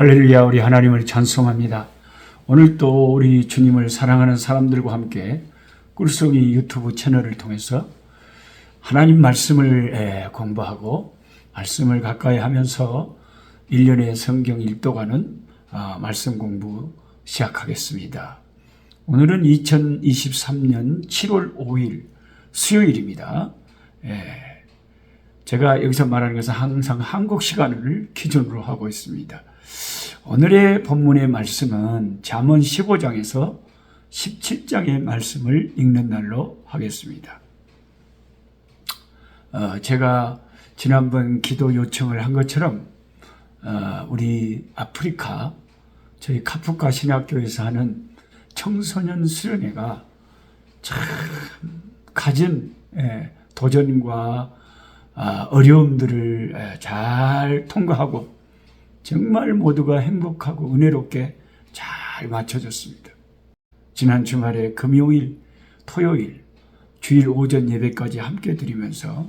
할렐루야, 우리 하나님을 찬송합니다. 오늘 또 우리 주님을 사랑하는 사람들과 함께 꿀송이 유튜브 채널을 통해서 하나님 말씀을 공부하고 말씀을 가까이 하면서 1년의 성경 읽도가는 말씀 공부 시작하겠습니다. 오늘은 2023년 7월 5일 수요일입니다. 제가 여기서 말하는 것은 항상 한국 시간을 기준으로 하고 있습니다. 오늘의 본문의 말씀은 잠언 15장에서 17장의 말씀을 읽는 날로 하겠습니다. 제가 지난번 기도 요청을 한 것처럼 우리 아프리카 저희 카프카 신학교에서 하는 청소년 수련회가 참 가진 도전과 어려움들을 잘 통과하고 정말 모두가 행복하고 은혜롭게 잘 맞춰졌습니다. 지난 주말에 금요일, 토요일, 주일 오전 예배까지 함께 드리면서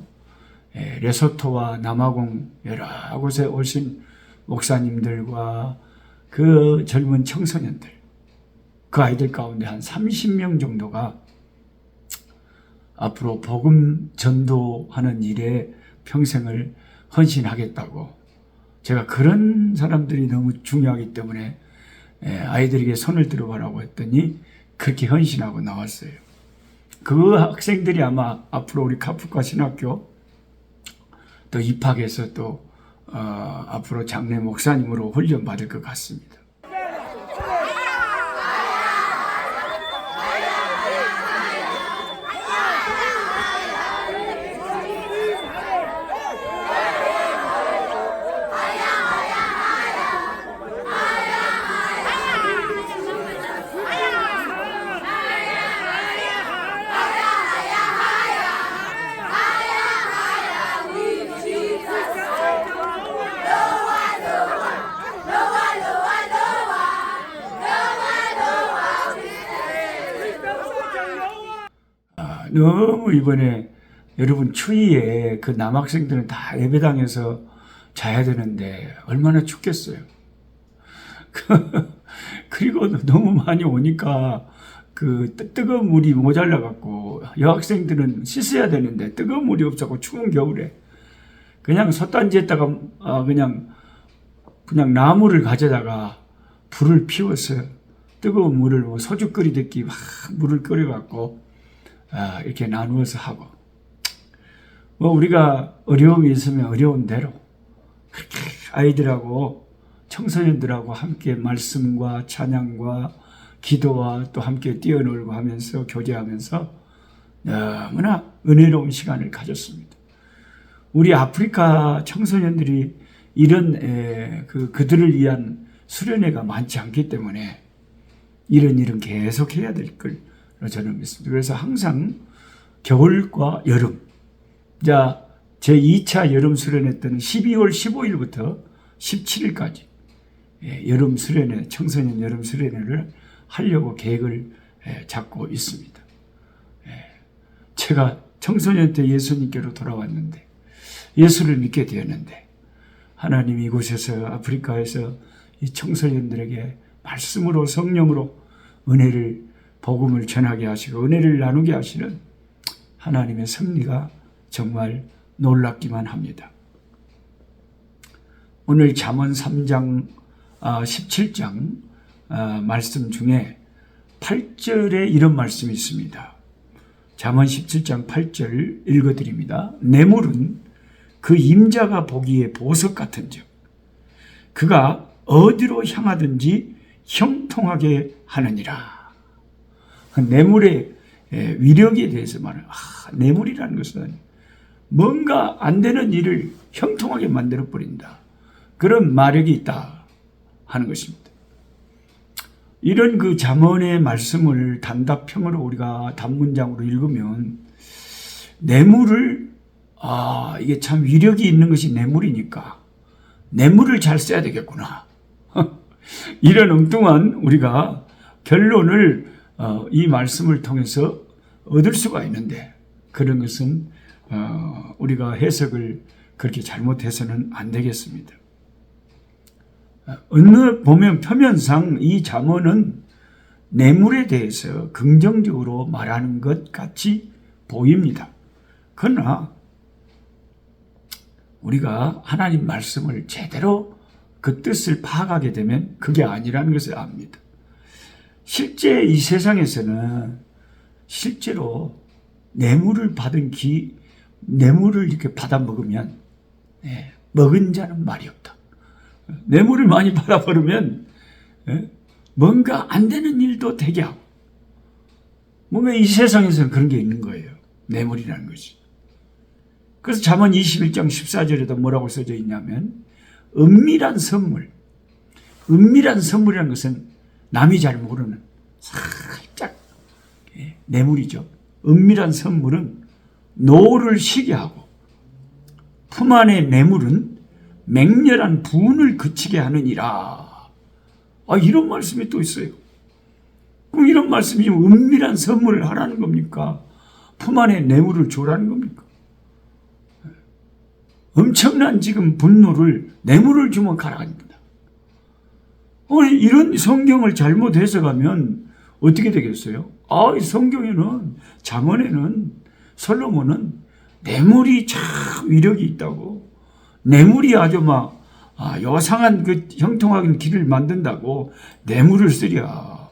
레소토와 남아공 여러 곳에 오신 목사님들과 그 젊은 청소년들, 그 아이들 가운데 한 30명 정도가 앞으로 복음 전도하는 일에 평생을 헌신하겠다고, 제가 그런 사람들이 너무 중요하기 때문에 아이들에게 손을 들어보라고 했더니 그렇게 헌신하고 나왔어요. 그 학생들이 아마 앞으로 우리 카프카 신학교 또 입학해서 또 앞으로 장례 목사님으로 훈련받을 것 같습니다. 너무 이번에 여러분 추위에 그 남학생들은 다 예배당에서 자야 되는데 얼마나 춥겠어요. 그리고 너무 많이 오니까 그 뜨거운 물이 모자라 갖고 여학생들은 씻어야 되는데 뜨거운 물이 없어서 추운 겨울에 그냥 솥단지에다가 그냥 나무를 가져다가 불을 피워서 뜨거운 물을 소주 끓이듯이 막 물을 끓여 갖고 이렇게 나누어서 하고, 우리가 어려움이 있으면 어려운 대로 그렇게 아이들하고 청소년들하고 함께 말씀과 찬양과 기도와 또 함께 뛰어놀고 하면서 교제하면서 너무나 은혜로운 시간을 가졌습니다. 우리 아프리카 청소년들이 이런 그들을 위한 수련회가 많지 않기 때문에 이런 일은 계속 해야 될 걸 저는 믿습니다. 그래서 항상 겨울과 여름, 자, 제 2차 여름 수련회 때는 12월 15일부터 17일까지 여름 수련회, 청소년 여름 수련회를 하려고 계획을 잡고 있습니다. 제가 청소년 때 예수님께로 돌아왔는데, 예수를 믿게 되었는데, 하나님이 이곳에서 아프리카에서 이 청소년들에게 말씀으로 성령으로 은혜를 복음을 전하게 하시고 은혜를 나누게 하시는 하나님의 섭리가 정말 놀랍기만 합니다. 오늘 잠언 3장 17장 말씀 중에 8절에 이런 말씀이 있습니다. 잠언 17장 8절 읽어드립니다. 뇌물은 그 임자가 보기에 보석 같은즉 그가 어디로 향하든지 형통하게 하느니라. 뇌물의 위력에 대해서 말해요. 뇌물이라는 것은 뭔가 안 되는 일을 형통하게 만들어버린다. 그런 마력이 있다 하는 것입니다. 이런 그 잠언의 말씀을 단답형으로 우리가 단문장으로 읽으면 뇌물을 이게 참 위력이 있는 것이 뇌물이니까 뇌물을 잘 써야 되겠구나. 이런 엉뚱한 우리가 결론을 이 말씀을 통해서 얻을 수가 있는데, 그런 것은 우리가 해석을 그렇게 잘못해서는 안 되겠습니다. 어느 보면 표면상 이 잠언은 뇌물에 대해서 긍정적으로 말하는 것 같이 보입니다. 그러나 우리가 하나님 말씀을 제대로 그 뜻을 파악하게 되면 그게 아니라는 것을 압니다. 실제 이 세상에서는 실제로 뇌물을 뇌물을 이렇게 받아 먹으면 먹은 자는 말이 없다. 뇌물을 많이 받아버리면 뭔가 안 되는 일도 되게 하고, 뭔가 이 세상에서는 그런 게 있는 거예요. 뇌물이라는 것이. 그래서 잠언 21장 14절에도 뭐라고 써져 있냐면 은밀한 선물. 은밀한 선물이라는 것은 남이 잘 모르는 살짝 뇌물이죠. 은밀한 선물은 노를 쉬게 하고 품 안의 뇌물은 맹렬한 분을 그치게 하느니라. 이런 말씀이 또 있어요. 그럼 이런 말씀이 은밀한 선물을 하라는 겁니까? 품 안에 뇌물을 줘라는 겁니까? 엄청난 지금 분노를 뇌물을 주면 가라앉는다. 이런 성경을 잘못 해석하면 어떻게 되겠어요? 이 성경에는 잠언에는 솔로몬은 뇌물이 참 위력이 있다고, 뇌물이 아주 막 요상한 그 형통한 길을 만든다고 뇌물을 쓰랴.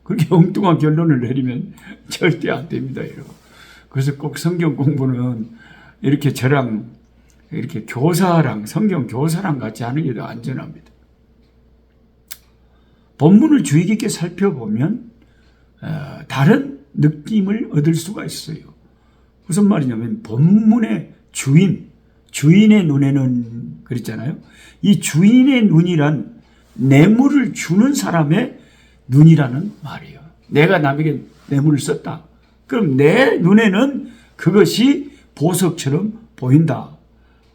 그렇게 엉뚱한 결론을 내리면 절대 안 됩니다, 여러분. 그래서 꼭 성경 공부는 이렇게 저랑 이렇게 교사랑, 성경 교사랑 같이 하는 게 더 안전합니다. 본문을 주의 깊게 살펴보면 다른 느낌을 얻을 수가 있어요. 무슨 말이냐면 본문의 주인의 눈에는 그랬잖아요. 이 주인의 눈이란 뇌물을 주는 사람의 눈이라는 말이에요. 내가 남에게 뇌물을 썼다. 그럼 내 눈에는 그것이 보석처럼 보인다.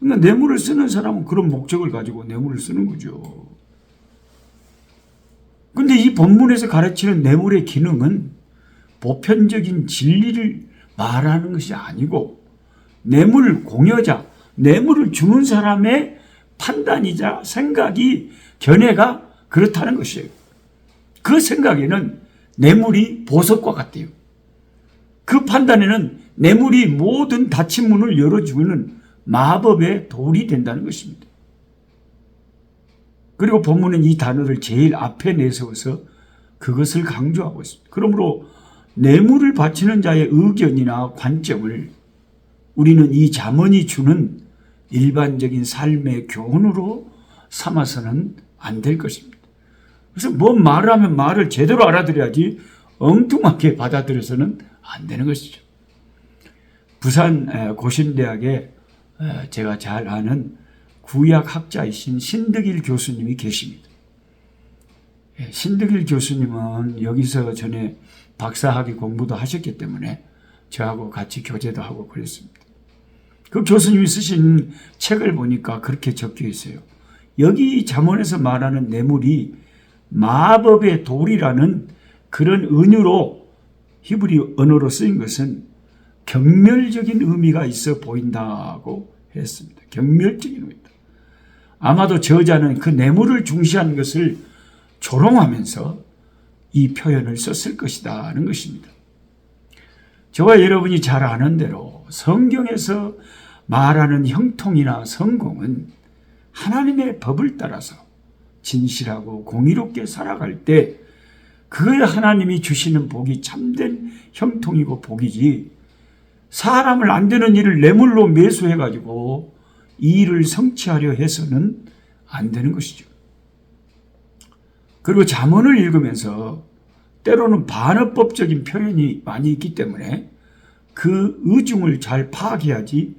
그러니까 뇌물을 쓰는 사람은 그런 목적을 가지고 뇌물을 쓰는 거죠. 근데 이 본문에서 가르치는 뇌물의 기능은 보편적인 진리를 말하는 것이 아니고 뇌물 공여자, 뇌물을 주는 사람의 판단이자 생각이, 견해가 그렇다는 것이에요. 그 생각에는 뇌물이 보석과 같대요. 그 판단에는 뇌물이 모든 닫힌 문을 열어주는 마법의 돌이 된다는 것입니다. 그리고 본문은 이 단어를 제일 앞에 내세워서 그것을 강조하고 있습니다. 그러므로 뇌물을 바치는 자의 의견이나 관점을 우리는 이 잠언이 주는 일반적인 삶의 교훈으로 삼아서는 안 될 것입니다. 그래서 뭔 말을 하면 말을 제대로 알아들어야지 엉뚱하게 받아들여서는 안 되는 것이죠. 부산 고신대학에 제가 잘 아는 구약학자이신 신득일 교수님이 계십니다. 신득일 교수님은 여기서 전에 박사학위 공부도 하셨기 때문에 저하고 같이 교제도 하고 그랬습니다. 그 교수님이 쓰신 책을 보니까 그렇게 적혀 있어요. 여기 잠언에서 말하는 뇌물이 마법의 돌이라는 그런 은유로 히브리 언어로 쓰인 것은 경멸적인 의미가 있어 보인다고 했습니다. 경멸적인 의미다. 아마도 저자는 그 뇌물을 중시하는 것을 조롱하면서 이 표현을 썼을 것이라는 것입니다. 저와 여러분이 잘 아는 대로 성경에서 말하는 형통이나 성공은 하나님의 법을 따라서 진실하고 공의롭게 살아갈 때 그의 하나님이 주시는 복이 참된 형통이고 복이지, 사람을 안 되는 일을 뇌물로 매수해가지고 이 일을 성취하려 해서는 안 되는 것이죠. 그리고 잠언을 읽으면서 때로는 반어법적인 표현이 많이 있기 때문에 그 의중을 잘 파악해야지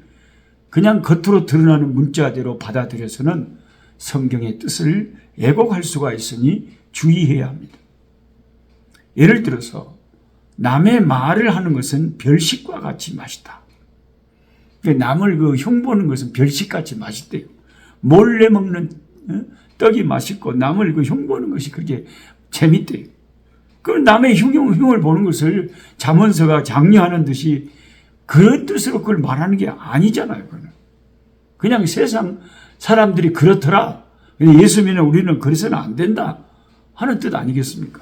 그냥 겉으로 드러나는 문자대로 받아들여서는 성경의 뜻을 왜곡할 수가 있으니 주의해야 합니다. 예를 들어서 남의 말을 하는 것은 별식과 같이 맛있다. 남을 흉보는 것은 별식같이 맛있대요. 몰래 먹는 떡이 맛있고 남을 흉보는 것이 그렇게 재밌대요. 그럼 남의 흉을 보는 것을 잠언서가 장려하는 듯이 그런 뜻으로 그걸 말하는 게 아니잖아요. 그냥 세상 사람들이 그렇더라, 예수 믿는 우리는 그래서는 안 된다 하는 뜻 아니겠습니까?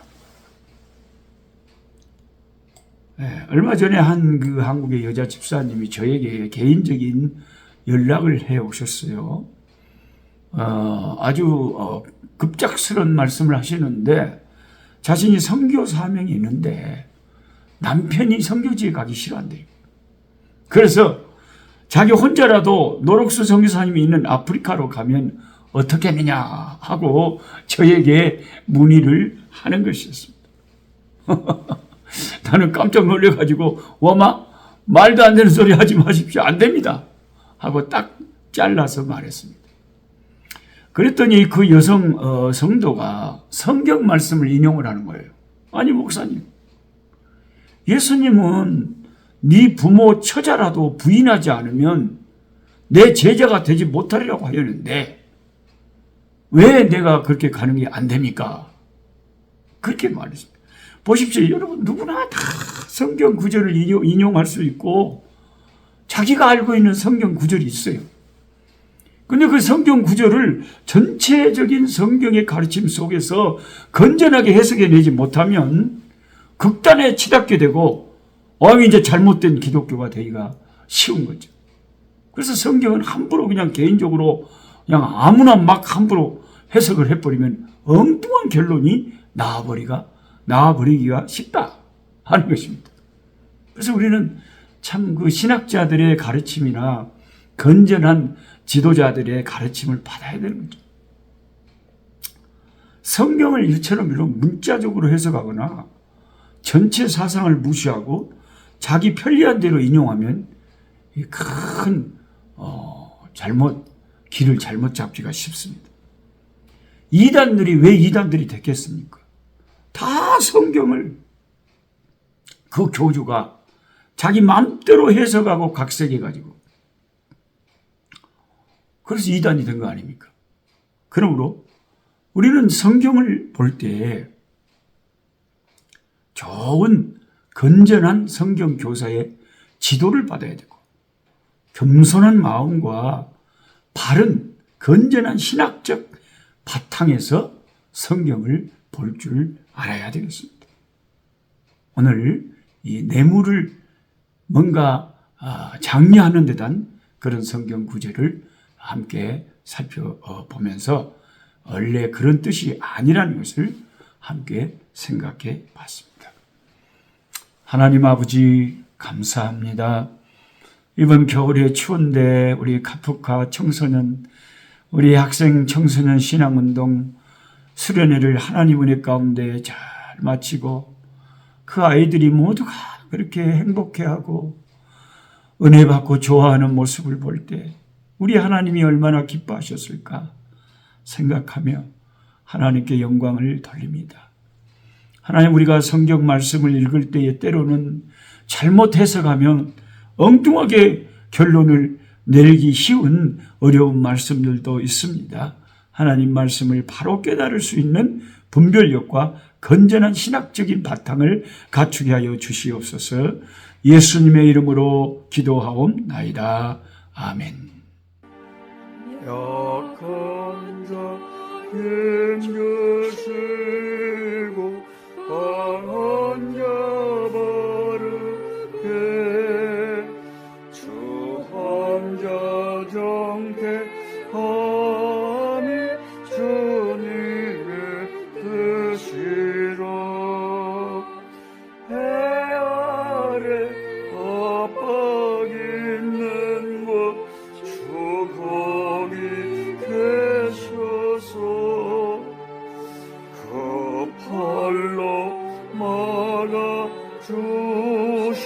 네, 얼마 전에 한 한국의 여자 집사님이 저에게 개인적인 연락을 해 오셨어요. 아주 급작스러운 말씀을 하시는데 자신이 선교 사명이 있는데 남편이 선교지에 가기 싫어한대요. 그래서 자기 혼자라도 노록수 선교사님이 있는 아프리카로 가면 어떻게 하느냐 하고 저에게 문의를 하는 것이었습니다. 나는 깜짝 놀래가지고 와마 말도 안 되는 소리 하지 마십시오. 안 됩니다. 하고 딱 잘라서 말했습니다. 그랬더니 그 여성 성도가 성경 말씀을 인용을 하는 거예요. 아니 목사님, 예수님은 네 부모 처자라도 부인하지 않으면 내 제자가 되지 못하리라고 하였는데 왜 내가 그렇게 가는 게 안 됩니까? 그렇게 말했습니다. 보십시오. 여러분 누구나 다 성경 구절을 인용할 수 있고 자기가 알고 있는 성경 구절이 있어요. 근데 그 성경 구절을 전체적인 성경의 가르침 속에서 건전하게 해석해내지 못하면 극단에 치닫게 되고 이제 잘못된 기독교가 되기가 쉬운 거죠. 그래서 성경은 함부로 그냥 개인적으로 그냥 아무나 막 함부로 해석을 해버리면 엉뚱한 결론이 나와버리기가 쉽다 하는 것입니다. 그래서 우리는 참 그 신학자들의 가르침이나 건전한 지도자들의 가르침을 받아야 되는 거죠. 성경을 이처럼 문자적으로 해석하거나 전체 사상을 무시하고 자기 편리한 대로 인용하면 큰 길을 잘못 잡기가 쉽습니다. 이단들이 왜 이단들이 됐겠습니까? 다 성경을 그 교주가 자기 마음대로 해석하고 각색해가지고 그래서 이단이 된 거 아닙니까? 그러므로 우리는 성경을 볼 때 좋은 건전한 성경 교사의 지도를 받아야 되고 겸손한 마음과 바른 건전한 신학적 바탕에서 성경을 볼 줄 알아야 되겠습니다. 오늘 이 뇌물을 뭔가 장려하는 듯한 그런 성경 구절을 함께 살펴보면서 원래 그런 뜻이 아니라는 것을 함께 생각해 봤습니다. 하나님 아버지 감사합니다. 이번 겨울에 추운데 우리 카프카 청소년, 우리 학생 청소년 신앙운동 수련회를 하나님 은혜 가운데 잘 마치고 그 아이들이 모두가 그렇게 행복해하고 은혜 받고 좋아하는 모습을 볼 때 우리 하나님이 얼마나 기뻐하셨을까 생각하며 하나님께 영광을 돌립니다. 하나님, 우리가 성경 말씀을 읽을 때에 때로는 잘못 해석하면 엉뚱하게 결론을 내리기 쉬운 어려운 말씀들도 있습니다. 하나님 말씀을 바로 깨달을 수 있는 분별력과 건전한 신학적인 바탕을 갖추게 하여 주시옵소서. 예수님의 이름으로 기도하옵나이다. 아멘. 약한 자 힘주시고 강한 자 바르게 주한 자 정택함이 주님의 뜻이라. 해 아래 압박 있는 곳 주 거기 계셔서 그 팔로 막아 주시